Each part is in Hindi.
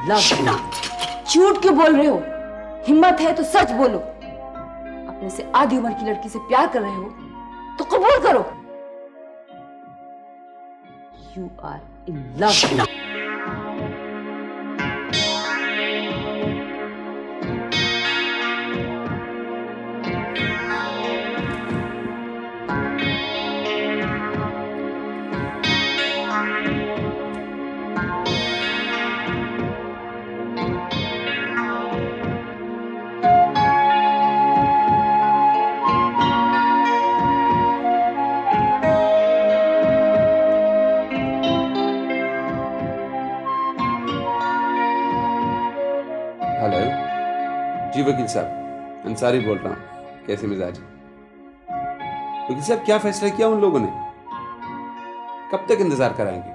Love you. झूठ क्यों बोल रहे हो? हिम्मत है तो सच बोलो। अपने से आधी उम्र की लड़की से प्यार कर रहे हो तो कबूल करो। You are in love. Hello ji वकील साहब, अंसारी बोल रहा हूँ। कैसे मिजाज? वकील साहब, क्या फैसला किया उन लोगों ने? कब तक इंतजार कराएंगे?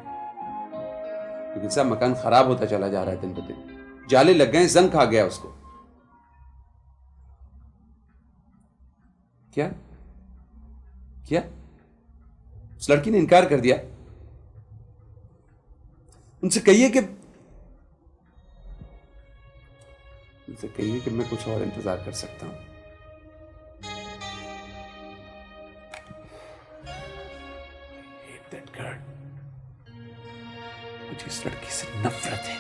वकील साहब, मकान खराब होता चला जा रहा है दिन ब दिन। जाले लग गए, जंग खा गया उसको। क्या क्या उस लड़की ने इनकार कर दिया? उनसे कहिए कि मैं कुछ और इंतजार कर सकता हूं। Hate that girl. मुझे इस लड़की से नफरत है।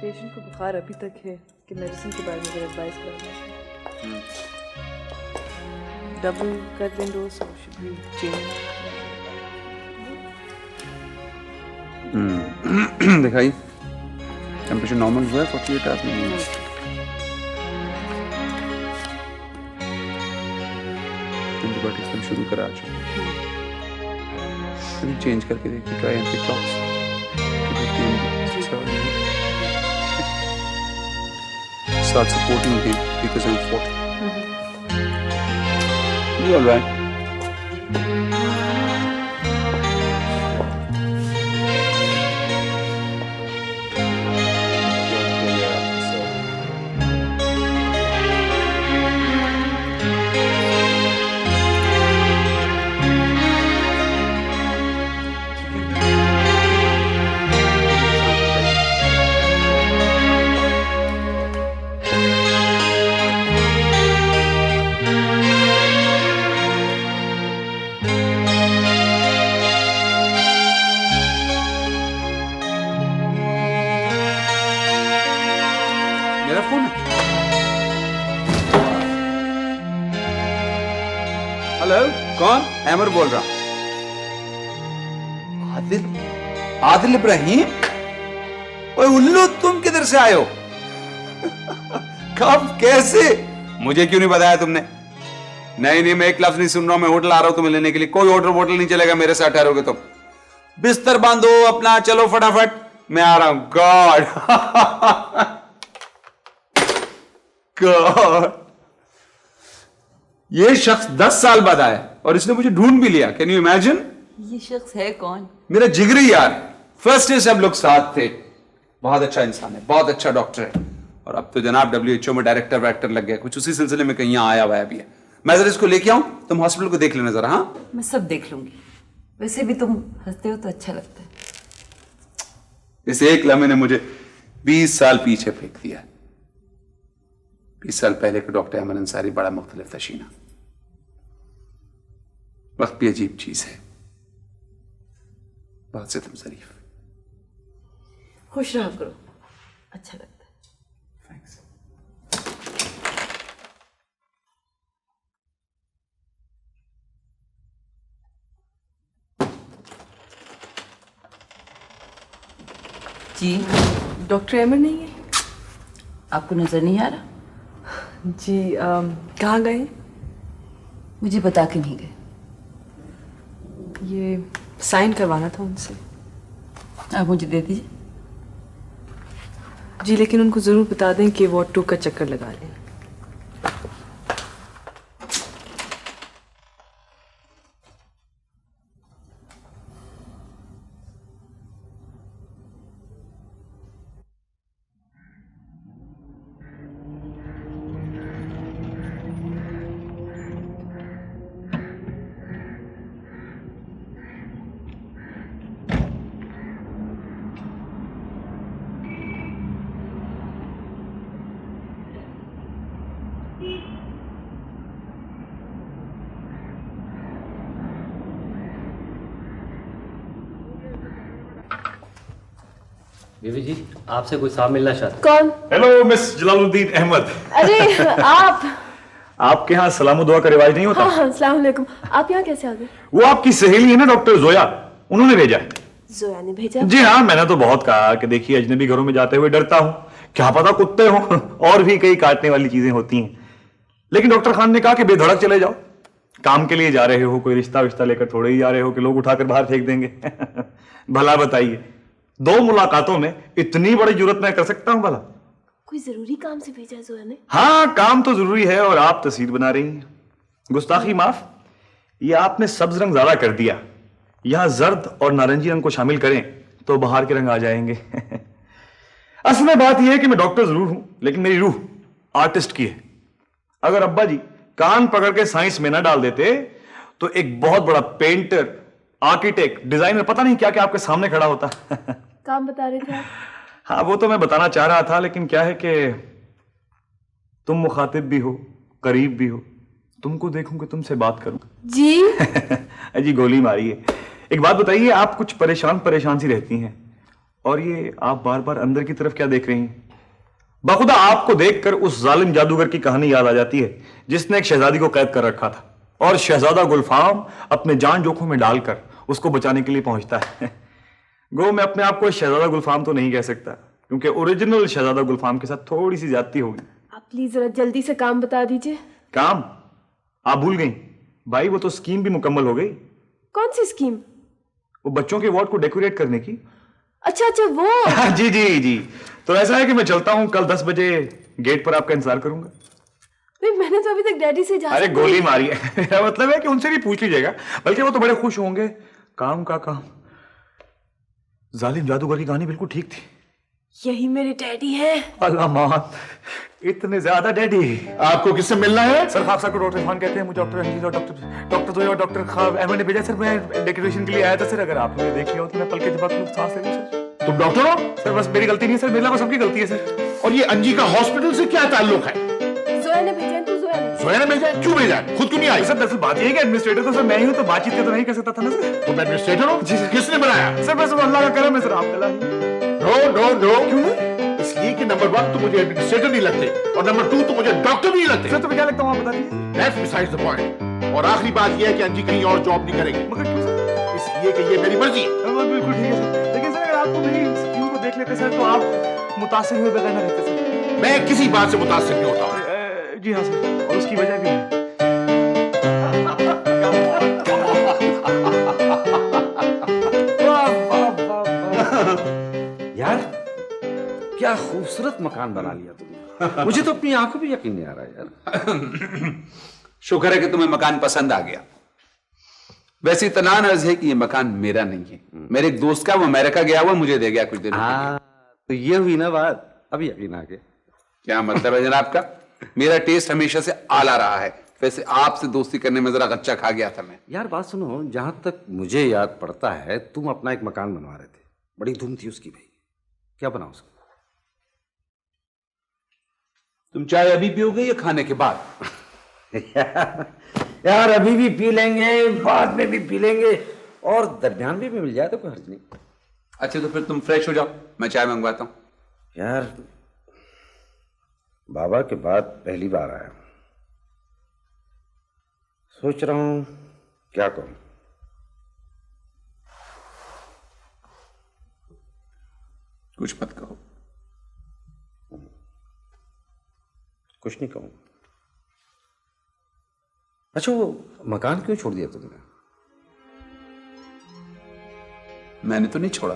पेशेंट को बुखार अभी तक है कि मेडिसिन के बारे में एडवाइस करना है। डबल कर दें डोज शुड बी चेंज। दिखाई टेम्परेचर नॉर्मल हुआ है 48 आवर्स में। एंटीबायोटिक्स तो शुरू करा चुके। अभी चेंज करके देखिए, try एंटीटॉक्स। Start supporting me because I'm 40. You're all right. मेरा फोन है। हेलो, कौन? हैमर बोल रहा हूं। आदिल? आदिल इब्राहिम? ओए उल्लू, तुम किधर से आए हो? कब, कैसे? मुझे क्यों नहीं बताया तुमने? नहीं, मैं एक लफ्ज नहीं सुन रहा हूं। मैं होटल आ रहा हूं तुम्हें लेने के लिए। कोई होटल वोटल नहीं चलेगा, मेरे साथ ठहरोगे तुम। बिस्तर बांधो अपना, चलो फटाफट, मैं आ रहा हूं। गॉड गॉड, ये शख्स 10 साल बाद आया और इसने मुझे ढूंढ भी लिया। Can you imagine? ये शख्स है कौन? मेरा जिगरी यार। फर्स्ट ईयर से हम लोग साथ थे। बहुत अच्छा इंसान है, बहुत अच्छा डॉक्टर है, और अब तो जनाब WHO में डायरेक्टर वैक्टर लग गया। कुछ उसी सिलसिले में कहीं यहाँ आया हुआ भी है। मैं जरा इसको लेके आऊं, तुम हॉस्पिटल को देख लेना जरा। हाँ, मैं सब देख लूंगी। वैसे भी तुम हंसते हो तो अच्छा लगता है। इस एक लम्हे ने मुझे 20 साल पीछे फेंक दिया। 20 साल पहले का डॉक्टर अहमद अंसारी बड़ा मुख्तलिफ था शीना। वक्त भी अजीब चीज है। बहुत से तुम शरीफ। खुश रहा करो, अच्छा लगता है। थैंक्स। जी, डॉक्टर अहमद नहीं है? आपको नजर नहीं आ रहा? जी, कहाँ गए? मुझे बता के नहीं गए। ये साइन करवाना था उनसे। आप मुझे दे दीजिए। जी, लेकिन उनको जरूर बता दें कि वार्ड 2 का चक्कर लगा लें। बीवी जी, आपसे कोई साहब मिलना चाहता है। कौन? Hello miss Jalaluddin Ahmed. अरे आप आपके यहाँ सलाम दुआ का रिवाज नहीं होता? हाँ, अस्सलाम वालेकुम। आप यहाँ कैसे आ गए? वो आपकी सहेली है ना डॉक्टर जोया, उन्होंने भेजा है। जोया ने भेजा? जी हाँ, मैंने तो बहुत कहा कि देखिए अजनबी घरों में जाते हुए डरता हूँ, क्या पता कुत्ते हों और भी कई काटने वाली चीजें होती हैं। लेकिन डॉक्टर खान ने कहा कि बेधड़क चले जाओ, काम के लिए जा रहे हो, कोई रिश्ता विश्ता लेकर थोड़े ही जा रहे हो कि लोग उठाकर बाहर फेंक देंगे। भला बताइए, 2 मुलाकातों में इतनी बड़ी जरूरत मैं कर सकता हूं भला? कोई जरूरी काम से भेजा है जोया ने? हाँ, काम तो जरूरी है और आप तस्वीर बना रही हैं। गुस्ताखी माफ, ये आपने सब्ज रंग ज्यादा कर दिया। यहां जर्द और नारंगी रंग को शामिल करें तो बाहर के रंग आ जाएंगे। असल में बात यह है कि मैं डॉक्टर जरूर हूं, लेकिन मेरी रूह आर्टिस्ट की है। अगर अब्बा जी कान पकड़ के साइंस में ना डाल देते तो एक बहुत बड़ा पेंटर, आर्किटेक्ट, डिजाइनर, पता नहीं क्या क्या आपके सामने खड़ा होता। काम बता रहे थे आप? हाँ, वो तो मैं बताना चाह रहा था, लेकिन क्या है कि तुम मुखातिब भी हो, करीब भी हो, तुमको देखूं कि तुमसे बात करूं। जी जी गोली मारी है। एक बात बताइए, आप कुछ परेशान परेशान सी रहती हैं और ये आप बार बार अंदर की तरफ क्या देख रही हैं? बाखुदा आपको देखकर उस जालिम जादूगर की कहानी याद आ जाती है जिसने एक शहजादी को कैद कर रखा था और शहजादा गुलफाम अपने जान जोखों में डालकर उसको बचाने के लिए पहुंचता है। गो मैं अपने आप को शहजादा गुलफाम तो नहीं कह सकता, क्योंकि ओरिजिनल शहजादा गुलफाम के साथ थोड़ी सी ज्यादती होगी। आप प्लीज जरा जल्दी से काम बता दीजिए। काम? आप भूल गई भाई, वो तो स्कीम भी मुकम्मल हो गई। कौन सी स्कीम? वो बच्चों के वार्ड को डेकोरेट करने की। अच्छा अच्छा, वो। जी जी जी। तो ऐसा है कि मैं चलता हूँ, कल 10 बजे गेट पर आपका इंतजार करूंगा। मैंने तो अभी तक डैडी से अरे गोली मारी है। मेरा मतलब है कि उनसे भी पूछ लीजिएगा, बल्कि वो तो बड़े खुश होंगे। काम का काम। जालिम जादूगर की कहानी बिल्कुल ठीक थी। यही मेरे डैडी हैं। अल्लाह मान, इतने ज्यादा डैडी। आपको किससे मिलना है? सर खाब साहब को डॉक्टर खान कहते हैं, मुझे डॉक्टर रंजीत और डॉक्टर जोया और डॉक्टर खाब अहमद ने भेजा सर। मैं डेकोरेशन के लिए आया था सर, अगर आपने देख लिया हो तो मैं पल के जब सांस ले लूं सर। तुम डॉक्टर हो? सर बस मेरी गलती नहीं है सर, मेरे अलावा सबकी गलती है सर। और ये अंजी का हॉस्पिटल से क्या ताल्लुक है? जोया ने भेजा है। तो जोया ने भेजा? क्यों भेजा? खुद क्यों नहीं आई? सर दरअसल बात ये है कि एडमिनिस्ट्रेटर तो सर मैं ही हूं, तो बातचीत तो नहीं कर सकता था ना सर। तुम एडमिनिस्ट्रेटर हो? जी सर। किसने बनाया? सर बस वो अल्लाह का करम है सर, आप मिला ही। No no no. क्यों? इसलिए कि नंबर 1 तो मुझे एडमिनिस्ट्रेटर नहीं लगते और नंबर 2 तो मुझे डॉक्टर भी नहीं लगते। सर तुम्हें क्या लगता हूँ आप बता दीजिए। That's besides the point। और आखिरी बात यह है कि अंजी कहीं और जॉब नहीं करेगी। मगर क्यों सर? इसलिए कि ये मेरी मर्जी है। बिल्कुल ठीक है सर, लेकिन सर अगर आपको मेरी स्कीम को देख लेते सर तो आप मुतासिर हुए बगैर न रहते सर। मैं किसी बात से मुतासिर नहीं होता। जी हाँ सर, और उसकी वजह भी है। यार क्या खूबसूरत मकान बना लिया तुमने। मुझे तो अपनी आंखों पे यकीन नहीं आ रहा यार। शुक्र है कि तुम्हें मकान पसंद आ गया। वैसे इतना अर्ज है कि ये मकान मेरा नहीं है, मेरे एक दोस्त का, वो अमेरिका गया हुआ, मुझे दे गया कुछ दिनों के लिए। तो ये हुई ना बात, अभी यकीन आ गया। क्या मतलब है जनाब का? मेरा टेस्ट हमेशा से आला रहा है। वैसे आपसे दोस्ती करने में जरा गच्चा खा गया था मैं। यार बात सुनो, जहां तक मुझे याद पड़ता है तुम अपना एक मकान बनवा रहे थे, बड़ी धूम थी उसकी भाई। क्या बना उसका? तुम चाय अभी पियोगे या खाने के बाद? यार अभी भी पी लेंगे, बाद में भी पी लेंगे, और दरमियान में भी मिल जाए तो कोई हर्ज नहीं। अच्छा तो फिर तुम फ्रेश हो जाओ, मैं चाय मंगवाता हूं। यार बाबा के बाद पहली बार आया, सोच रहा हूं क्या करूं। कुछ मत कहो। कुछ नहीं कहूं। अच्छा वो मकान क्यों छोड़ दिया तुमने? मैंने तो नहीं छोड़ा।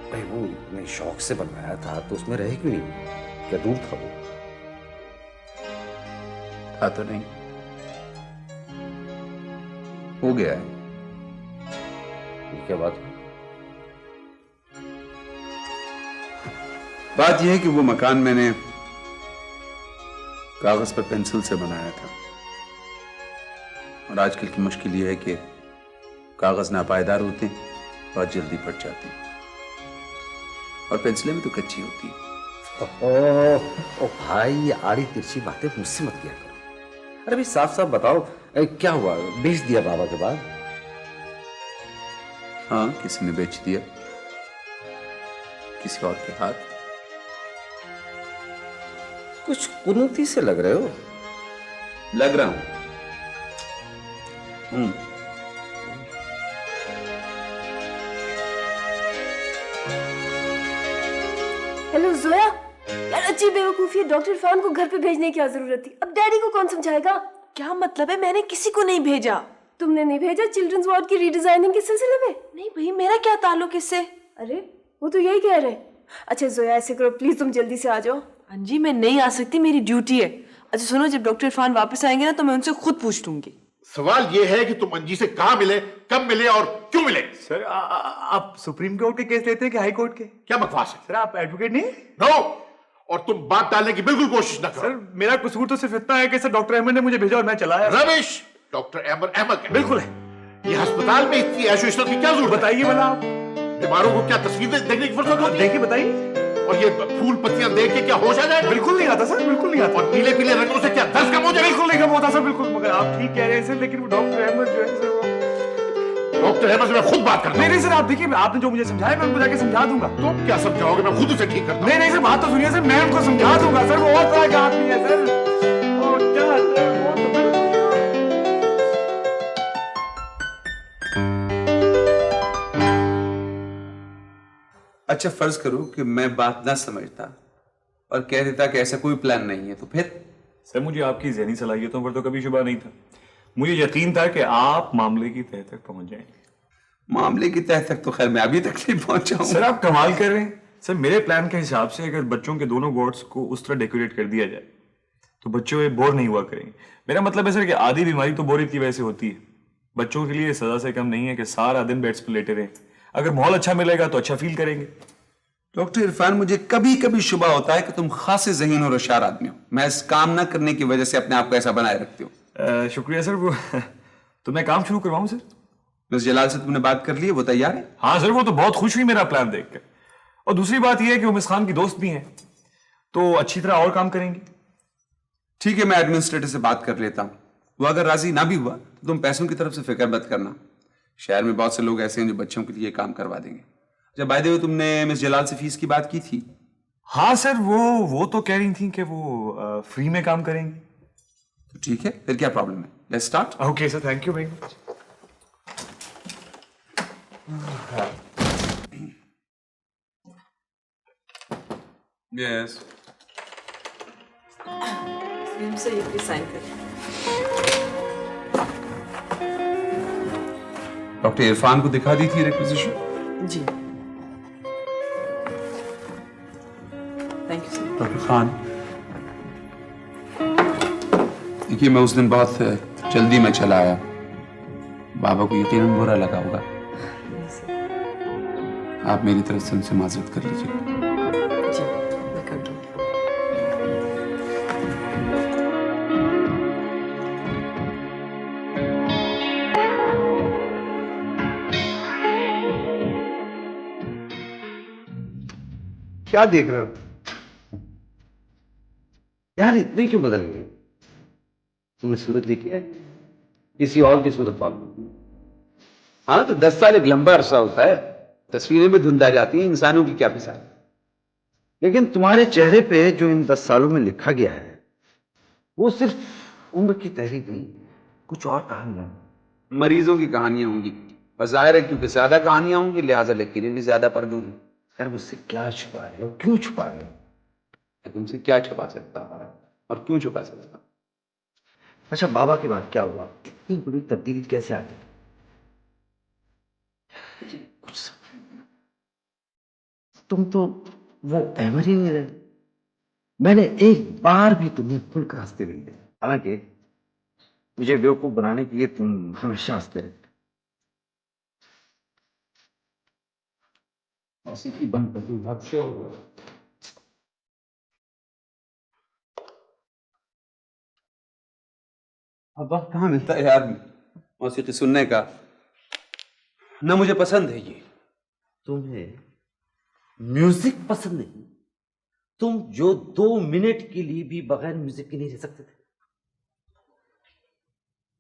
भाई वो इतने शौक से बनवाया था तो उसमें रहे क्यों नहीं? क्या दूर था वो? था तो नहीं, हो गया है। ये क्या बात? बात यह है कि वो मकान मैंने कागज पर पेंसिल से बनाया था, और आजकल की मुश्किल यह है कि कागज नापायदार होते हैं, बहुत जल्दी फट जाते हैं, और पेंसिलें भी तो कच्ची होती हैं। ओ भाई, ये आड़ी तिरछी बातें मुझसे मत किया करो। अरे भाई साफ साफ बताओ, क्या हुआ? बेच दिया बाबा के बाद? हाँ, किसी ने बेच दिया, किसी और के हाथ। कुछ कुनूती से लग रहे हो। लग रहा हूं। हेलो जोया, यार अच्छी बेवकूफी है, डॉक्टर इरफान को घर पे भेजने की क्या जरूरत थी? अब डैडी को कौन समझाएगा? क्या मतलब है? मैंने किसी को नहीं भेजा। तुमने नहीं भेजा चिल्ड्रंस वार्ड की रीडिजाइनिंग के सिलसिले में? नहीं भाई, मेरा क्या ताल्लुक इससे? अरे वो तो यही कह रहे हैं। अच्छा जोया, ऐसे करो प्लीज, तुम जल्दी से आ जाओ। हाँ जी, मैं नहीं आ सकती, मेरी ड्यूटी है। अच्छा सुनो, जब डॉक्टर इरफान वापस आएंगे ना तो मैं उनसे खुद पूछ लूंगी। सवाल ये है कि तुम अंजी से कहां मिले, कब मिले और क्यों मिले? सर आप सुप्रीम कोर्ट के केस लेते हैं कि हाई कोर्ट के? क्या बकवास है? सर आप एडवोकेट नहीं? नो, और तुम बात डालने की बिल्कुल कोशिश न करो। सर मेरा कसूर तो सिर्फ इतना है कि सर डॉक्टर अहमद ने मुझे भेजा और मैं चला आया। रमेश, डॉक्टर अहमद है। बिल्कुल है। ये अस्पताल में इतनी ऐशो इशरत की क्या जरूरत है? बताइए भला आप। बीमारों को क्या तस्वीरें देखने की फुर्सत होती है? देखिए बताइए। और ये फूल पत्तियां देख के क्या होश आ जाए? बिल्कुल नहीं आता सर, बिल्कुल नहीं आता। और पीले पीले रंगों से क्या दर्द कम हो जाए? बिल्कुल नहीं कम होता सर, बिल्कुल। मगर आप ठीक कह रहे हैं सर, लेकिन वो डॉक्टर अहमद जो है सर, वो डॉक्टर अहमद से मैं खुद बात करता हूं। नहीं सर, आप देखिए, आपने जो मुझे समझाया मैं उनको जाके समझा दूंगा। तुम क्या समझाओगे? मैं खुद उसे ठीक करता हूं। नहीं सर, बात तो सुनिए सर, मैं उनको समझा दूंगा सर। वो और तरह का आदमी है सर। और क्या सर, वो तो अच्छा, फर्ज करो कि मैं बात ना समझता और कह देता कि ऐसा कोई प्लान नहीं है, तो फिर? सर मुझे आपकी ज़हनी सलाहियतों पर तो कभी शुबा नहीं था। मुझे यकीन था कि आप मामले की तह तक पहुंच जाएंगे। मामले की तह तक तो खैर मैं अभी तक नहीं पहुंचा हूं। सर आप कमाल कर रहे हैं। सर मेरे प्लान के हिसाब से अगर बच्चों के दोनों वार्ड्स को उस तरह डेकोरेट कर दिया जाए तो बच्चे बोर नहीं हुआ करेंगे। मेरा मतलब है सर कि आधी बीमारी तो बोरियत की वजह से होती है। बच्चों के लिए सजा से कम नहीं है कि सारा दिन बेड्स पर लेटे रहें। अगर माहौल अच्छा मिलेगा तो अच्छा फील करेंगे। डॉक्टर इरफान, मुझे कभी कभी शुबा होता है कि तुम खासे ज़हीन और होशियार आदमी हो। मैं इस काम ना करने की वजह से अपने आप को ऐसा बनाए रखते हो। शुक्रिया सर। वो तो मैं काम शुरू करवाऊं सर? मिस जलाल से तुमने बात कर ली है? वो तैयार है? हाँ सर, वो तो बहुत खुश हुई मेरा प्लान देखकर। और दूसरी बात यह है कि उमेश खान की दोस्त भी हैं, तो अच्छी तरह और काम करेंगे। ठीक है, मैं एडमिनिस्ट्रेटर से बात कर लेता हूँ। वो अगर राजी ना भी हुआ तो तुम पैसों की तरफ से फिक्र मत करना। शहर में बहुत से लोग ऐसे हैं जो बच्चों के लिए काम करवा देंगे। जब बाय द वे तुमने मिस जलाल से फीस की बात की थी? हाँ सर, वो तो कह रही थी कि वो फ्री में काम करेंगी। तो ठीक है, फिर क्या प्रॉब्लम है? Let's start. Okay sir, thank you very much. Yes. से ये प्लीज साइन करें। डॉक्टर इरफान को दिखा दी थी रिक्विजिशन? जी, thank you sir. Doctor Khan, देखिए मैं उस दिन बहुत जल्दी में चला आया। बाबा को यकीनन बुरा लगा होगा। आप मेरी तरफ से उनसे माजरत कर लीजिए। जी, मैं कर दूंगी। क्या देख रहे हो यार? इतनी क्यों बदल गई? तुमने सूरत देखी है? किसी और की सूरत पालो। हाँ तो 10 साल एक लंबा अरसा होता है। तस्वीरें भी धुंधा जाती हैं, इंसानों की क्या पिसार। लेकिन तुम्हारे चेहरे पे जो इन 10 सालों में लिखा गया है वो सिर्फ उम्र की तहरीक नहीं, कुछ और कहानियां, मरीजों की कहानियां होंगी। और जाहिर है क्योंकि ज्यादा कहानियां होंगी लिहाजा लकीरें भी ज्यादा पढ़ दूंगी। यार मुझसे क्या छुपा रहे हो? क्यों छुपा रहे हो? मैं तुमसे क्या छुपा सकता और क्यों छुपा सकता? अच्छा बाबा के बाद क्या हुआ? इतनी बड़ी तब्दीली कैसे आ गई? कुछ तुम तो वो अहमद ही नहीं रहे। मैंने एक बार भी तुम्हें खुलकर हंसते नहीं देखा। हालांकि मुझे बेवकूफ बनाने के लिए तुम हमेशा हंसते रहते। ऐसी की बंद कर अब वक्त कहाँ मिलता है यार मौसीकी सुनने का। ना मुझे पसंद है ये। तुम्हें म्यूजिक पसंद नहीं? तुम जो 2 मिनट के लिए भी बगैर म्यूजिक के नहीं रह सकते थे।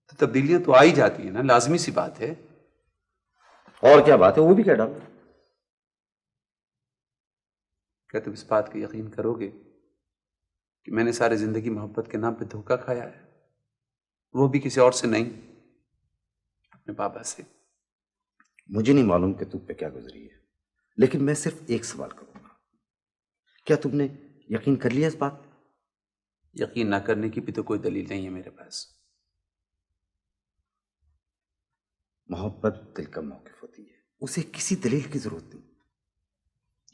तो तब्दीलियां तो आ ही जाती है ना, लाजमी सी बात है। और क्या बात है, वो भी क्या डाल। क्या तुम इस बात का यकीन करोगे कि मैंने सारी जिंदगी मोहब्बत के नाम पे धोखा खाया है, वो भी किसी और से नहीं, अपने बाबा से। मुझे नहीं मालूम कि तुम पे क्या गुजरी है, लेकिन मैं सिर्फ एक सवाल करूंगा, क्या तुमने यकीन कर लिया इस बात? यकीन ना करने की भी तो कोई दलील नहीं है मेरे पास। मोहब्बत दिल का मौक़िफ़ होती है, उसे किसी दलील की जरूरत नहीं।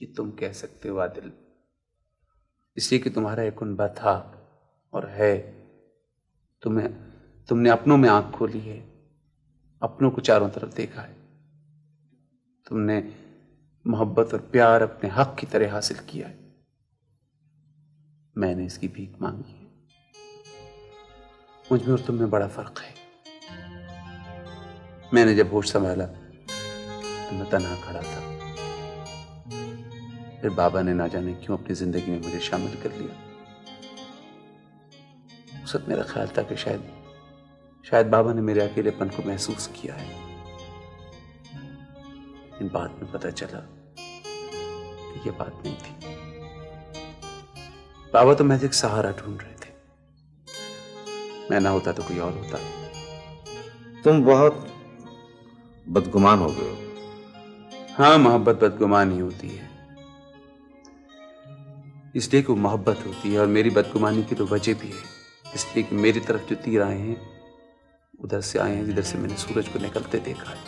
ये तुम कह सकते हो आदिल, इसलिए कि तुम्हारा एक उनबा था और है। तुमने अपनों में आंख खोली है, अपनों को चारों तरफ देखा है। तुमने मोहब्बत और प्यार अपने हक की तरह हासिल किया है। मैंने इसकी भीख मांगी है। मुझ में और तुम में बड़ा फर्क है। मैंने जब होश संभाला तो मैं तन्हा खड़ा था, फिर बाबा ने ना जाने क्यों अपनी जिंदगी में मुझे शामिल कर लिया। उस वक्त मेरा ख्याल था कि शायद बाबा ने मेरे अकेलेपन को महसूस किया है, लेकिन बाद में पता चला कि ये बात नहीं थी। बाबा तो महज एक सहारा ढूंढ रहे थे। मैं ना होता तो कोई और होता। तुम बहुत बदगुमान हो गए हो। हाँ, मोहब्बत बदगुमान ही होती है, इसलिए कि वो मोहब्बत होती है। और मेरी बदगुमानी की तो वजह भी है, इसलिए कि मेरी तरफ जो तीर आए हैं उधर से आए हैं जिधर से मैंने सूरज को निकलते देखा है।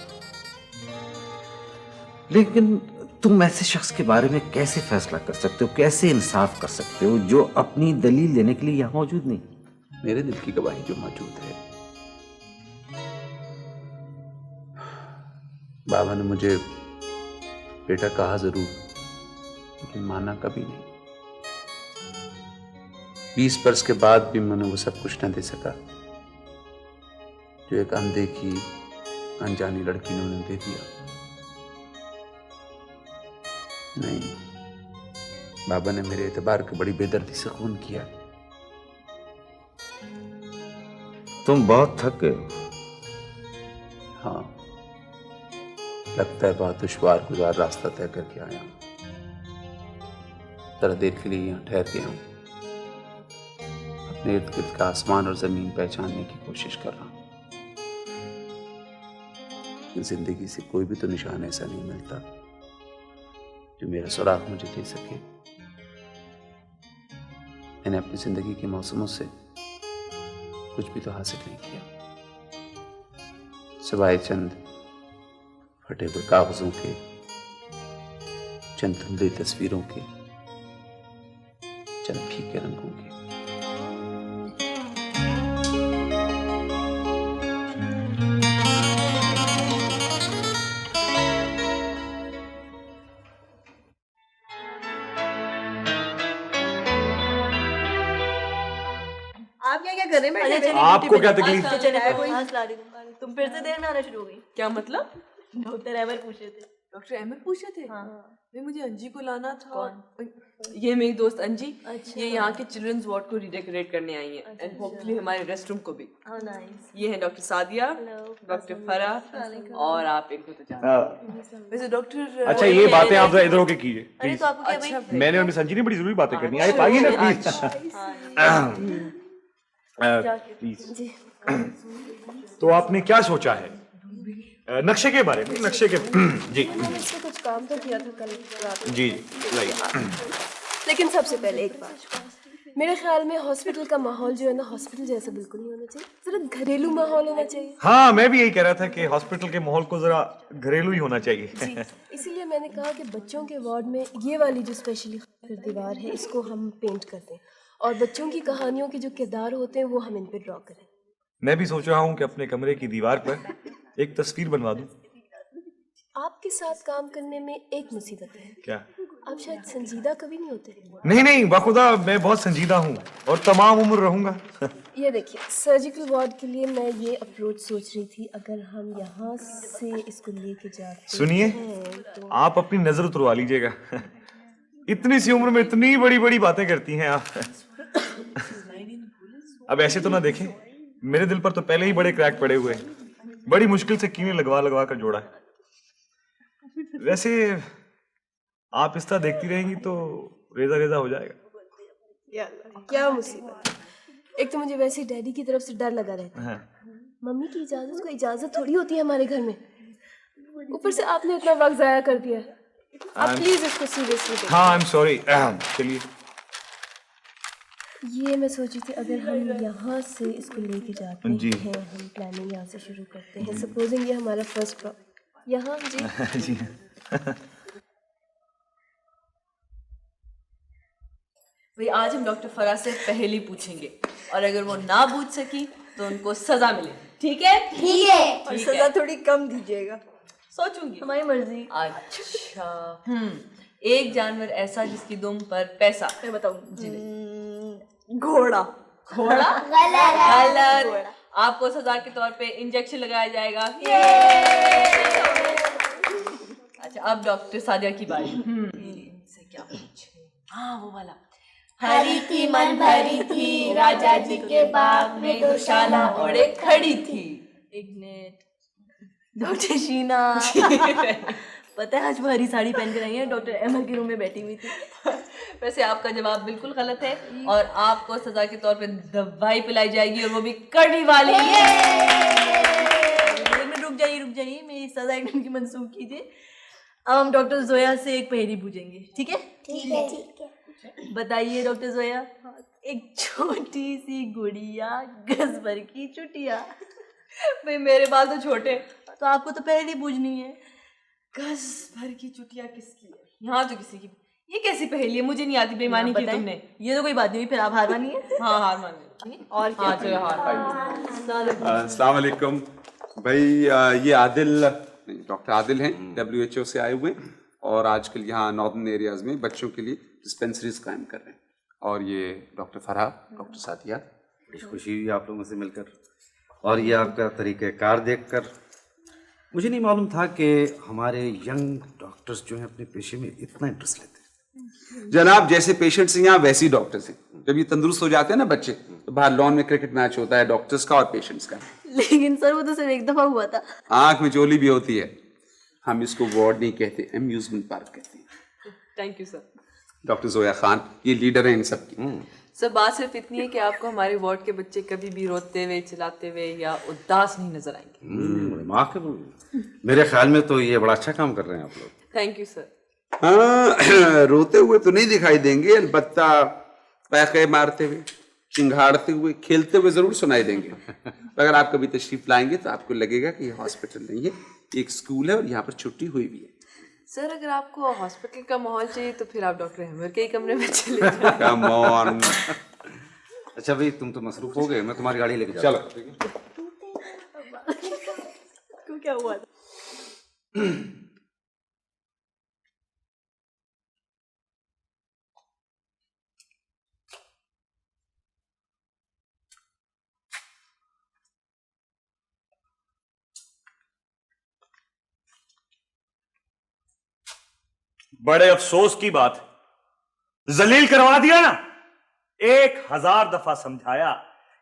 लेकिन तुम ऐसे शख्स के बारे में कैसे फैसला कर सकते हो, कैसे इंसाफ कर सकते हो जो अपनी दलील देने के लिए यहां मौजूद नहीं? मेरे दिल की गवाही जो मौजूद है। बाबा ने मुझे बेटा कहा जरूर, लेकिन माना कभी नहीं। 20 वर्ष के बाद भी मैंने वो सब कुछ न दे सका जो एक अनदेखी अनजानी लड़की ने उन्हें दे दिया। नहीं, बाबा ने मेरे एतबार को बड़ी बेदर्दी से खून किया। तुम बहुत थक गए हो। हाँ, लगता है बहुत दुश्वार गुजार रास्ता तय करके आया हूं। जरा देर के लिए यहाँ ठहर गया हूं, अपने इर्द गिर्द का आसमान और जमीन पहचानने की कोशिश कर रहा हूं। जिंदगी से कोई भी तो निशान ऐसा नहीं मिलता जो मेरा सुराग मुझे दे सके। मैंने अपनी जिंदगी के मौसमों से कुछ भी तो हासिल नहीं किया, सिवाय चंद फटे हुए कागजों के, चंद धुंधली तस्वीरों के, चंद फीके रंगों के। आप क्या कर रहे हैं? आपको क्या तकलीफ? तुम फिर से देर में आना शुरू हो गई। क्या मतलब? डॉक्टर अहमद पूछे थे। डॉक्टर अहमद पूछे थे? हाँ। भाई मुझे अंजी को लाना था। कौन? ये मेरी दोस्त अंजी। अच्छा। ये यहाँ के चिल्ड्रंस वार्ड को रिडेकोरेट करने आई हैं एंड होपफुली हमारे रेस्ट रूम को भी। हाँ, नाइस। ये है डॉक्टर सादिया, डॉक्टर फरा, और आप इनको तो जानते हैं। वैसे डॉक्टर, अच्छा ये बातें आप इधर होके कीजिए प्लीज। तो आपको क्या भाई? मैंने और मिस अंजी ने बड़ी जरूरी बातें करनी है, आइए ना प्लीज। प्लीज। तो आपने क्या सोचा है नक्शे के बारे में? नक्शे के जी इससे कुछ काम तो किया था कल रात में। जी लाइक। लेकिन सबसे पहले एक बात, मेरे ख्याल में हॉस्पिटल का माहौल जो है ना, हॉस्पिटल जैसा बिल्कुल नहीं होना चाहिए, जरा घरेलू माहौल होना चाहिए। हाँ, मैं भी यही कह रहा था कि हॉस्पिटल के माहौल को जरा घरेलू ही होना चाहिए। इसीलिए मैंने कहा कि बच्चों के वार्ड में ये वाली जो स्पेशली दीवार है इसको हम पेंट कर दें, और बच्चों की कहानियों के जो किरदार होते हैं वो हम इन पे ड्रॉ करें। मैं भी सोच रहा हूँ कि अपने कमरे की दीवार पर एक तस्वीर बनवा दूं। आपके साथ काम करने में एक मुसीबत है। क्या? आप शायद संजीदा कभी नहीं होते। नहीं, बाखुदा मैं बहुत संजीदा हूँ और तमाम उम्र रहूंगा। ये देखिए, सर्जिकल वार्ड के लिए मैं ये अप्रोच सोच रही थी, अगर हम यहाँ से इसको लेके जाते सुनिए, तो आप अपनी नजर उतरवा लीजिएगा। इतनी सी उम्र में इतनी बड़ी बड़ी बातें करती हैं आप। अब ऐसे तो ना देखें, मेरे दिल पर तो पहले ही बड़े क्रैक पड़े हुए हैं। बड़ी मुश्किल से कीने लगवा लगवा कर जोड़ा है। वैसे आप इस तरह देखती रहेंगी तो रेजा रेजा हो जाएगा। या अल्लाह, क्या मुसीबत। एक तो मुझे वैसे डैडी की तरफ से डर लगा रहता है। मम्मी की इजाजत को इजाजत थोड़ी होती है हमारे घर में। ऊपर से आपने इतना वक्त जाया कर दिया। आप प्लीज इसको सीरियसली लें। हाँ, आई एम सॉरी। चलिए, ये मैं सोची थी अगर हम यहाँ से इसको लेके जाते हैं, हम प्लानिंग यहाँ से शुरू करते हैं। सपोजिंग ये हमारा फर्स्ट क्रॉप यहाँ जी जी भाई आज हम डॉक्टर फराज से पहेली पूछेंगे और अगर वो ना पूछ सकी तो उनको सजा मिले। ठीक है? ठीक है। और सजा थोड़ी कम दीजिएगा। सोचूंगी। हमारी मर्जी। अच्छा एक जानवर ऐसा जिसकी दुम पर पैसा। मैं बताऊँ घोड़ा। घोड़ा? गलत। आपको सजा के तौर पे इंजेक्शन लगाया जाएगा। अच्छा अब डॉक्टर सादिया की बारी। इनसे क्या पूछे? हाँ वो वाला। हरी थी मन भरी थी राजा जी के बाग में गौशाला ओढ़े खड़ी थी। एक मिनट, डॉक्टर शीना। पता है आज वो हरी साड़ी पहन कर आई है, डॉक्टर अहमद के रूम में बैठी हुई थी। वैसे आपका जवाब बिल्कुल गलत है और आपको सजा के तौर पे दवाई पिलाई जाएगी और वो भी कड़वी वाली। रुक जाइए मेरी सजा एकदम की मंसूख कीजिए। अब हम डॉक्टर जोया से एक पहेली पूछेंगे। ठीक है? ठीक है ठीक है। बताइए डॉक्टर जोया, एक छोटी सी गुड़िया गज भर की चुटिया। भाई मेरे बाल तो छोटे। तो आपको तो पहेली पूछनी है। गज भर की चुटिया किसकी है? यहाँ तो किसी की। ये कैसी पहेली है? मुझे नहीं आती। बेईमानी की तुमने। ये तो कोई बात नहीं हुई, फिर आप हार मानिए। हाँ हार मान ली। और क्या? हाँ चलो हार। अस्सलाम वालेकुम भाई। ये आदिल, डॉक्टर आदिल हैं, WHO से आए हुए हैं और आजकल यहाँ नॉर्दर्न एरियाज में बच्चों के लिए डिस्पेंसरीज कायम कर रहे हैं। और ये डॉक्टर फरहा, डॉक्टर सादिया। बड़ी खुशी हुई आप लोगों से मिलकर और ये आपका तरीक़ेकार देखकर। मुझे नहीं मालूम था कि हमारे यंग डॉक्टर्स जो हैं अपने पेशे में इतना इंटरेस्ट लेते हैं। जनाब जैसे पेशेंट्स यहाँ वैसे ही डॉक्टर्स हैं। जब ये तंदुरुस्त हो जाते हैं ना बच्चे, तो बाहर लॉन में क्रिकेट मैच होता है डॉक्टर्स का और पेशेंट्स का। लेकिन सर वो तो सिर्फ एक दफा हुआ था। आंख में चोली भी होती है। हम इसको वार्ड नहीं कहते, अम्यूजमेंट पार्क कहते हैं। Thank you sir. Doctor Zoya Khan ये लीडर हैं इन सब की। सर बात सिर्फ इतनी है कि आपको हमारे वार्ड के बच्चे कभी भी रोते हुए, चिल्लाते हुए या उदास नहीं नजर आएंगे। रिमार्केबल। मेरे ख्याल में तो ये बड़ा अच्छा काम कर रहे हैं आप लोग। Thank you sir. हाँ रोते हुए तो नहीं दिखाई देंगे, अलबत्ता पैके मारते हुए, चिंघाड़ते हुए, खेलते हुए जरूर सुनाई देंगे। अगर आप कभी तशरीफ लाएंगे तो आपको लगेगा कि ये हॉस्पिटल नहीं है, एक स्कूल है और यहाँ पर छुट्टी हुई भी है। सर अगर आपको हॉस्पिटल का माहौल चाहिए तो फिर आप डॉक्टर हैमर के ही कमरे में चले जाओ। Come on. अच्छा भाई तुम तो मसरूफ हो गए, मैं तुम्हारी गाड़ी लेके जाता हूं। चलो क्यों, क्या हुआ था? बड़े अफसोस की बात, जलील करवा दिया ना। 1000 दफा समझाया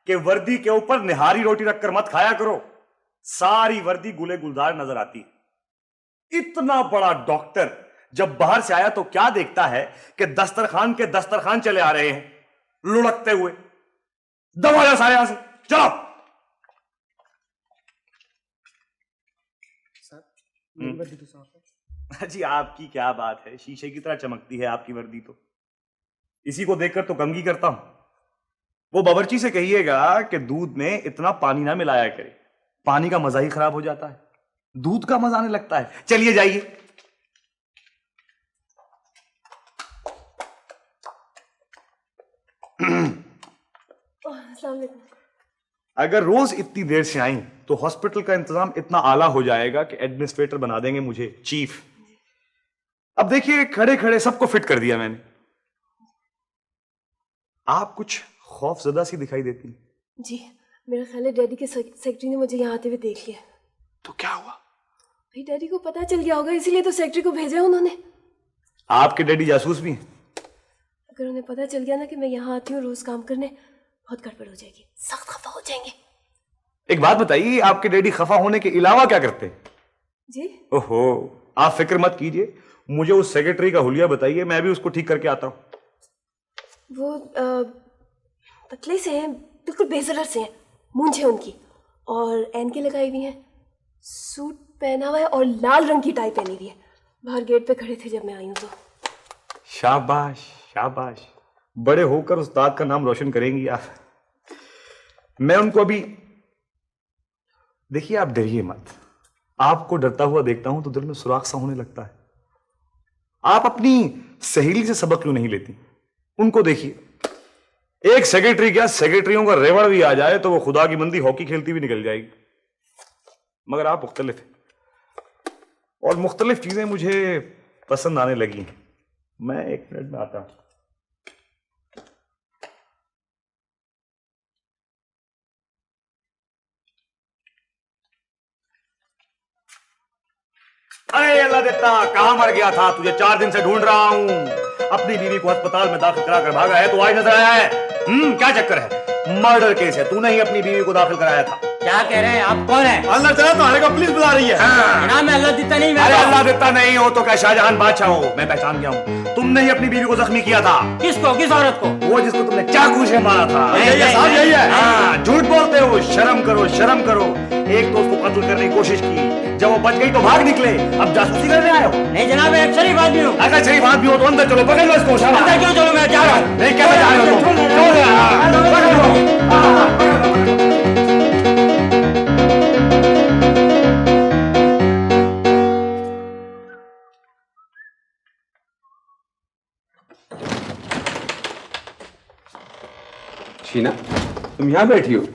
कि वर्दी के ऊपर निहारी रोटी रखकर मत खाया करो, सारी वर्दी गुले गुलजार नजर आती है। इतना बड़ा डॉक्टर जब बाहर से आया तो क्या देखता है कि दस्तरखान के दस्तरखान चले आ रहे हैं लुढ़कते हुए। दबा जा सारे यहां से, चलो। जी आपकी क्या बात है, शीशे की तरह चमकती है आपकी वर्दी तो। इसी को देखकर तो कंघी करता हूं। वो बावर्ची से कहिएगा कि दूध में इतना पानी ना मिलाया करे, पानी का मजा ही खराब हो जाता है, दूध का मजा आने लगता है। चलिए जाइए। अस्सलाम वालेकुम। अगर रोज इतनी देर से आई तो हॉस्पिटल का इंतजाम इतना आला हो जाएगा कि एडमिनिस्ट्रेटर बना देंगे मुझे चीफ। अब देखिए खड़े खड़े सबको फिट कर दिया मैंने। आप कुछ खौफजदा सी दिखाई देती। जी मेरा ख्याल है डैडी के सेक्रेटरी ने मुझे यहाँ आते हुए देख लिया। तो क्या हुआ? भाई डैडी को पता चल गया होगा, इसीलिए तो सेक्रेटरी को भेजा है उन्होंने। आपके डैडी जासूस भी हैं? अगर उन्हें पता चल गया ना कि मैं यहाँ आती हूँ रोज काम करने, बहुत गड़बड़ हो जाएगी, सख्त खफा हो जाएंगे। एक बात बताइए, आपके डैडी खफा होने के अलावा क्या करते हैं? जी? ओहो, आप फिक्र मत कीजिए, मुझे उस सेक्रेटरी का हुलिया बताइए, मैं भी उसको ठीक करके आता हूँ। वो पतले से हैं, बिल्कुल बेजरर से हैं, मूंछ है उनकी और ऐनकें लगाई हुई हैं, सूट पहना हुआ है और लाल रंग की टाई पहनी हुई है। बाहर गेट पे खड़े थे जब मैं आई हूँ तो। शाबाश शाबाश, बड़े होकर उस्ताद का नाम रोशन करेंगी आप। मैं उनको अभी, देखिए आप डरिए मत, आपको डरता हुआ देखता हूं तो दिल में सुराख सा होने लगता है। आप अपनी सहेली से सबक क्यों नहीं लेती? उनको देखिए, एक सेक्रेटरी क्या, सेक्रेटरियों का रेवड़ भी आ जाए तो वो खुदा की बंदी हॉकी खेलती हुई निकल जाएगी, मगर आप मुख्तलिफ हैं और मुख्तलिफ चीजें मुझे पसंद आने लगी। मैं 1 मिनट में आता हूं। अरे अल्लाह देता, कहां मर गया था? तुझे 4 दिन से ढूंढ रहा हूं। अपनी बीवी को अस्पताल में दाखिल करा कर भागा है, तो आज नजर आया है। क्या चक्कर है? मर्डर केस है, तूने ही अपनी बीवी को दाखिल कराया था। क्या कह रहे हैं आप? कौन है? अल्लाह चला तुम्हारे को पुलिस बुला रही है। नाम है अल्लाह दिता नहीं। अरे अल्लाह देता नहीं हो तो क्या शाहजहां बादशाह हो? मैं पहचान गया हूँ, तुमने ही अपनी बीवी को जख्मी किया था। किसको? किस औरत को? वो जिसको तुमने चाकू से मारा था। यही है। हाँ, झूठ बोलते हो, शर्म करो शर्म करो। एक दोस्त को कत्ल करने की कोशिश की, जब वो बच गई तो भाग निकले, अब जासूसी करने आए हो? नहीं जनाब, एक शरीफ आदमी हूँ। अगर शरीफ आदमी हो तो अंदर चलो, पकड़ लो इसको। अंदर क्यों चलो? मैं जा रहा हूँ। नहीं, कैसे जा रहे हो? पकड़ लो। शीना, तुम यहाँ बैठी हो?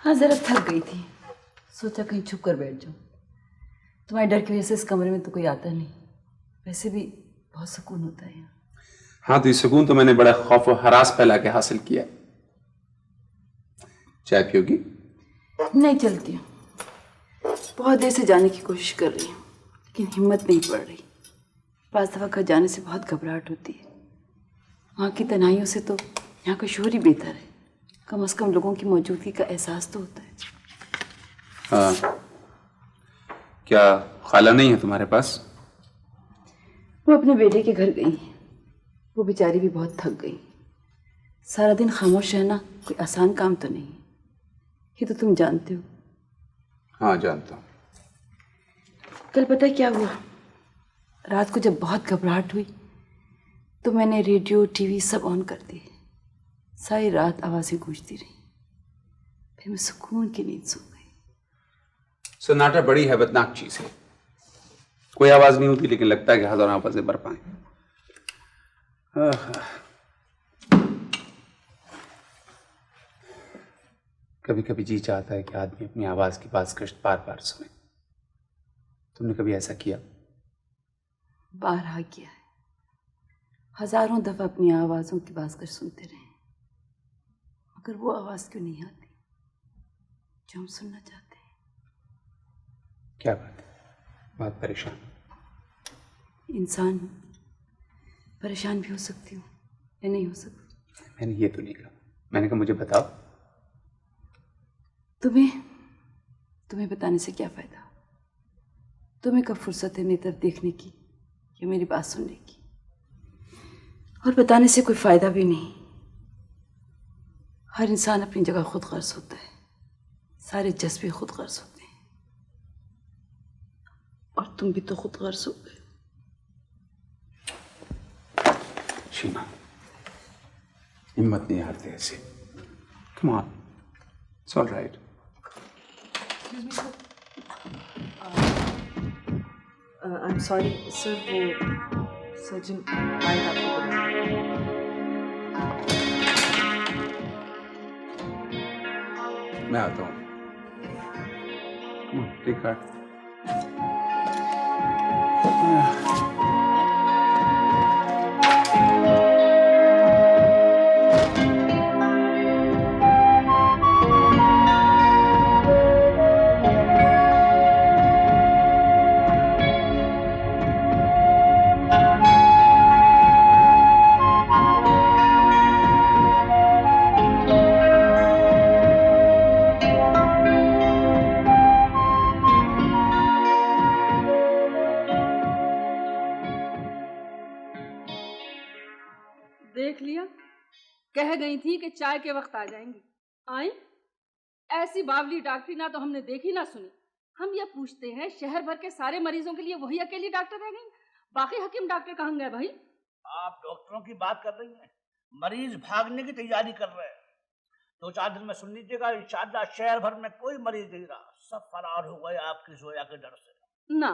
हाँ, जरा थक गई थी, सोचा कहीं छुप कर बैठ जाऊं। तुम्हारे डर की वजह से इस कमरे में तो कोई आता नहीं, वैसे भी बहुत सुकून होता है यहाँ। हाँ, तो ये सुकून तो मैंने बड़ा खौफ और हरास फैला के हासिल किया। चाय पियोगी? नहीं, चलती हूँ। बहुत देर से जाने की कोशिश कर रही हूँ, लेकिन हिम्मत नहीं पड़ रही। 5 दफा घर जाने से बहुत घबराहट होती है। वहाँ की तन्हाइयों से तो यहाँ का शोर ही बेहतर है, कम से कम लोगों की मौजूदगी का एहसास तो होता है। हाँ, क्या खाला नहीं है तुम्हारे पास? वो अपने बेटे के घर गई है। वो बेचारी भी बहुत थक गई। सारा दिन खामोश रहना कोई आसान काम तो नहीं है, ये तो तुम जानते हो। हाँ, जानता हूँ। कल पता है क्या हुआ? रात को जब बहुत घबराहट हुई तो मैंने रेडियो टीवी सब ऑन कर दिए। सारी रात आवाज़ें गूंजती रही, फिर मैं सुकून की नींद सो गई। सन्नाटा बड़ी हैबतनाक चीज है। कोई आवाज नहीं होती, लेकिन लगता है कि हजारों आवाजें बरपा हैं। कभी कभी जी चाहता है कि आदमी अपनी आवाज की बाज़गश्त बार बार सुने। तुमने कभी ऐसा किया? बारहा किया है, हजारों दफा अपनी आवाज़ों की बाज़गश्त सुनते रहे, मगर वो आवाज़ क्यों नहीं आती जो हम सुनना चाहते हैं। क्या बात है? बहुत परेशान? इंसान हूँ, परेशान भी हो सकती हूँ या नहीं हो सकती। मैंने ये तो नहीं कहा, मैंने कहा मुझे बताओ। तुम्हें बताने से क्या फायदा? तुम्हें कब फुर्सत है मेरी तरफ देखने की या मेरी बात सुनने की? और बताने से कोई फायदा भी नहीं। हर इंसान अपनी जगह खुद गर्ज होता है, सारे जज्बे खुद गर्ज होते हैं, और तुम भी तो खुद गर्ज हो गए। शीना, हिम्मत नहीं हारते ऐसे। Come on, it's all right. I am sorry sir, वो सर्जन आया था आपको बुलाने। मैं आता हूँ। Take heart. कह गई थी कि चाय के वक्त आ जाएंगी। आई? ऐसी बावली डॉक्टरी ना तो हमने देखी ना सुनी। हम ये पूछते हैं शहर भर के सारे मरीजों के लिए वही अकेली डॉक्टर रह गई, बाकी हकीम डॉक्टर कहाँ गए भाई? आप डॉक्टरों की बात कर रही हैं, मरीज भागने की तैयारी कर रहे हैं। 2-4 दिन में सुन लीजिएगा, इंशाअल्लाह शहर भर में कोई मरीज नहीं रहा, सब फरार हो गए आपकी जोया के डर से। ना,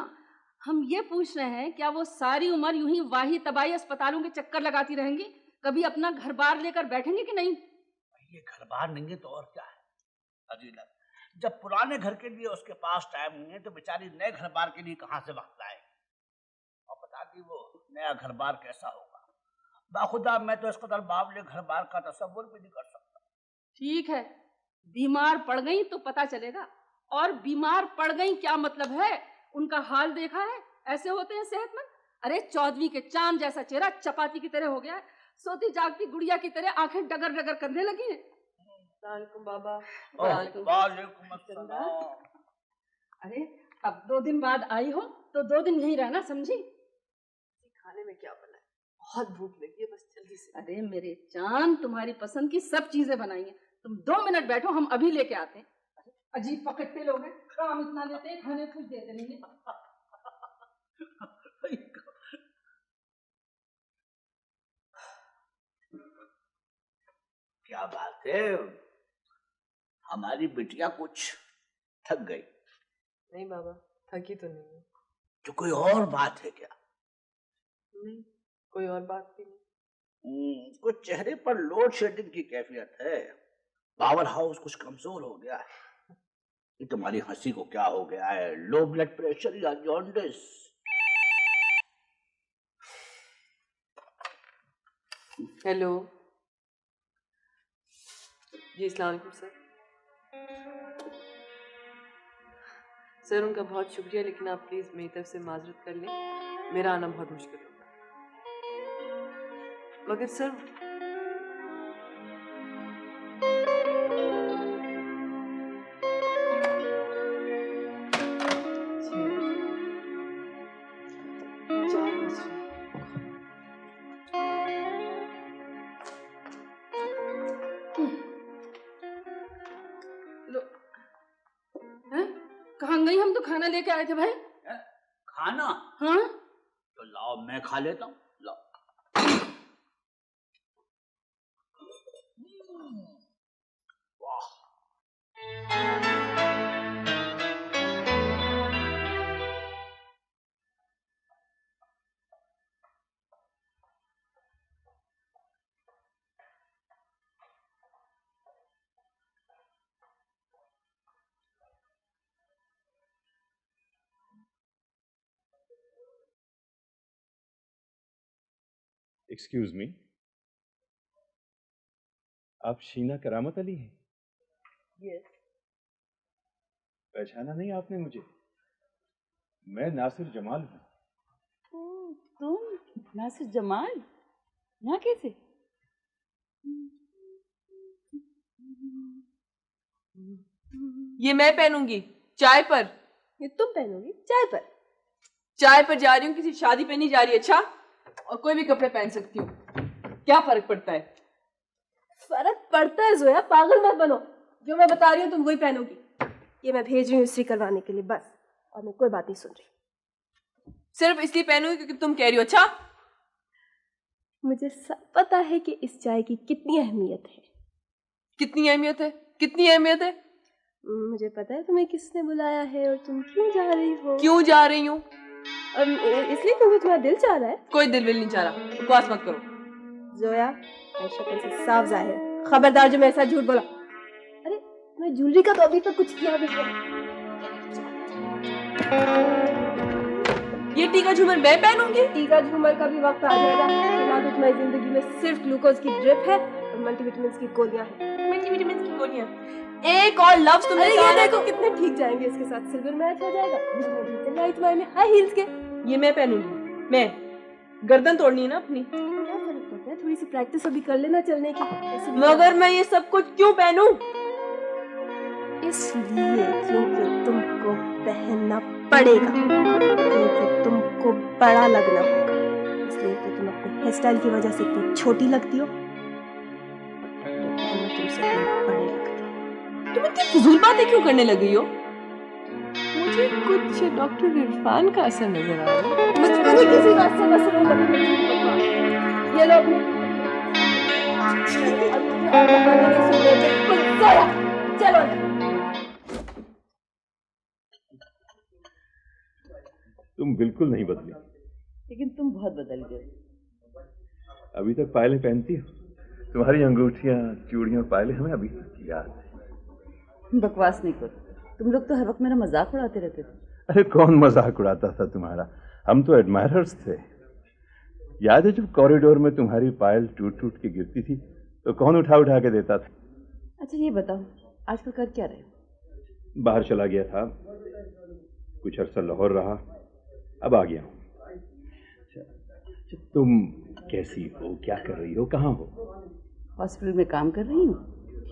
हम ये पूछ रहे हैं क्या वो सारी उम्र यूं ही वाही तबाही अस्पतालों के चक्कर लगाती रहेंगी, कभी अपना घर बार लेकर बैठेंगे कि नहीं? ये घर बार नहीं है तो और क्या है अजीला, जब पुराने घर के लिए उसके पास टाइम नहीं है तो बेचारी नए घर बार के लिए कहां से वक्त लाएगी? और बता दी वो नया घर बार कैसा होगा। बाखुदा मैं तो इस कदर बावले घर बार का तस्वुर भी नहीं कर सकता। ठीक है, बीमार पड़ गई तो पता चलेगा, और बीमार पड़ गई क्या मतलब है? उनका हाल देखा है? ऐसे होते हैं सेहतमंद? अरे चौधरी के चांद जैसा चेहरा चपाती की तरह हो गया है, सोती जागती गुड़िया की तरह आंखें डगर डगर करने लगी हैं। वालेकुम बाबा। वालेकुम अस्सलाम। अरे अब 2 दिन बाद आई हो तो 2 दिन यहीं रहना, समझी? खाने में क्या बना है? बहुत भूख लगी है, बस जल्दी से। अरे मेरे चांद, तुम्हारी पसंद की सब चीजें बनाई हैं, तुम 2 मिनट बैठो, हम अभी लेके आते हैं। अजीब पकड़ते लोग हैं, काम इतना लेते हैं, खाने कुछ देते नहीं है। क्या बात है, हमारी बिटिया कुछ थक गई? नहीं बाबा, थकी तो नहीं है। तो कोई और बात है क्या? नहीं, कोई और बात भी नहीं। कुछ चेहरे पर लोड शेडिंग की कैफियत है, पावर हाउस कुछ कमजोर हो गया है। ये तुम्हारी हंसी को क्या हो गया है? लो ब्लड प्रेशर या जॉन्डिस? हेलो जी, अस्सलाम वालेकुम सर। सर उनका बहुत शुक्रिया, लेकिन आप प्लीज मेरी तरफ से माजरत कर लें, मेरा आना बहुत मुश्किल होगा। मगर सर कहाँ गई? हम तो खाना लेके आए थे भाई। खाना? हाँ तो लाओ मैं खा लेता हूँ, लाओ। वाह, एक्सक्यूज मी, आप शीना करामत अली हैं? यस। पहचाना नहीं आपने मुझे? मैं नासिर जमाल हूँ। तुम नासिर जमाल? यहाँ कैसे? ये मैं पहनूंगी चाय पर। ये तुम पहनोगी चाय पर? चाय पर जा रही हूँ, किसी शादी पे नहीं जा रही। अच्छा, और कोई भी कपड़े पहन सकती हूँ, क्या फर्क पड़ता है? फर्क पड़ता है जोया, पागल मत बनो। जो मैं बता रही हूँ तुम वही पहनोगी। ये मैं भेज रही हूँ इस्त्री करवाने के लिए बस, और मैं कोई बात नहीं सुन रही। सिर्फ इसलिए पहनूंगी क्योंकि तुम कह रही हो। अच्छा, मुझे सब पता है कि इस चाय की कितनी अहमियत है। कितनी अहमियत है? कितनी अहमियत है? मुझे पता है तुम्हें किसने बुलाया है और तुम क्यों जा रही हो। क्यों जा रही हूँ? इसलिए क्योंकि तुम्हारा दिल चाह रहा है। कोई दिल विल नहीं चाह रहा, बकवास मत करो। जोया, मेरी शक्ल से साफ जाहिर, खबरदार जो मैं ऐसा झूठ बोला। अरे मैं ज्वेलरी का तो अभी तक कुछ किया भी नहीं। ये टीका झूमर मैं पहनूंगी? टीका झूमर का भी वक्त आ जाएगा। फिलहाल तो तुम्हारी जिंदगी में सिर्फ ग्लूकोज की ड्रिप है और मल्टीविटामिन्स की गोलियां हैं। मल्टीविटामिन्स की गोलियां? एक और लफ्ज तुमने कहा। ये देखो कितने ठीक जाएंगे इसके साथ, सिल्वर मैच हो जाएगा। तुम्हारे हाई हील्स के। ये मैं पहनूंगी। मैं गर्दन तोड़नी है ना अपनी। क्या फर्क पड़ता है, थोड़ी सी प्रैक्टिस अभी कर लेना चलने की। मगर मैं ये सब कुछ क्यों पहनूं? इसलिए क्योंकि तुमको पहनना पड़ेगा, क्योंकि तुमको बड़ा लगना होगा। इसलिए कि तुम अपने हेयर स्टाइल की वजह से इतनी छोटी लगती हो, तुम सभी बड़े लगते। तुम इतनी फजूल बातें क्यों करने लगी हो? मुझे कुछ डॉक्टर इरफान का असर नजर आ रहा है। मुझे किसी बात से मसला नहीं है। ये लो अपने अब मुझे और बताने की जरूरत है बिल्कुल जरा। चलो तुम बिल्कुल नहीं बदली, लेकिन तुम बहुत बदल गए। अभी तक पायलें पहनती हो। तुम्हारी अंगूठियां, चूड़ियां, पायलें हमें अभी तक याद है। बकवास नहीं करो, तुम लोग तो हर वक्त मेरा मजाक उड़ाते रहते थे। अरे कौन मजाक उड़ाता था तुम्हारा, हम तो एडमायरर्स थे। याद है जब कॉरिडोर में तुम्हारी पायल टूट टूट के गिरती थी तो कौन उठा उठा के देता था? अच्छा ये बताओ, आजकल कर क्या रहे हो? बाहर चला गया था, कुछ अरसा लाहौर रहा, अब आ गया हूँ। अच्छा, तुम कैसी हो, क्या कर रही हो, कहाँ हो? हॉस्पिटल में काम कर रही हूँ,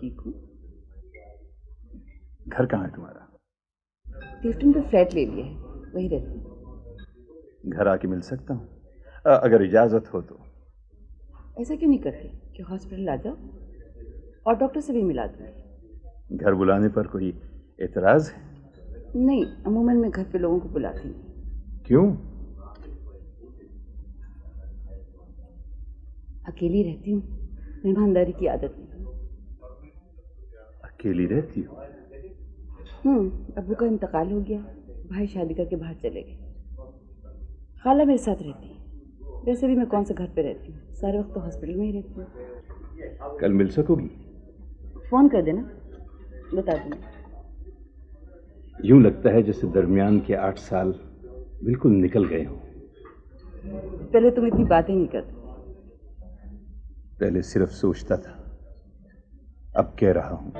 ठीक हूँ। घर कहाँ है तुम्हारा? क्लिफ्टन पे फ्लैट ले लिया है, वही रहती हूँ। घर आके मिल सकता हूँ अगर इजाजत हो तो? ऐसा क्यों नहीं करते कि हॉस्पिटल आ जाओ और डॉक्टर से भी मिला दूंगी। घर बुलाने पर कोई एतराज है? नहीं, अमूमन मैं घर पे लोगों को बुलाती हूँ। क्यों? अकेली रहती हूँ, मेहमानदारी की आदत नहीं। अकेली रहती हो? अब्बू का इंतकाल हो गया, भाई शादी करके बाहर चले गए। खाला मेरे साथ रहती है। वैसे भी मैं कौन से घर पे रहती हूँ, सारे वक्त तो हॉस्पिटल में ही रहती हूँ। कल मिल सकोगी? फोन कर देना, बता दूंगी। यूं लगता है जैसे दरमियान के 8 साल बिल्कुल निकल गए हों। पहले तुम इतनी बातें नहीं करते। पहले सिर्फ सोचता था, अब कह रहा हूं।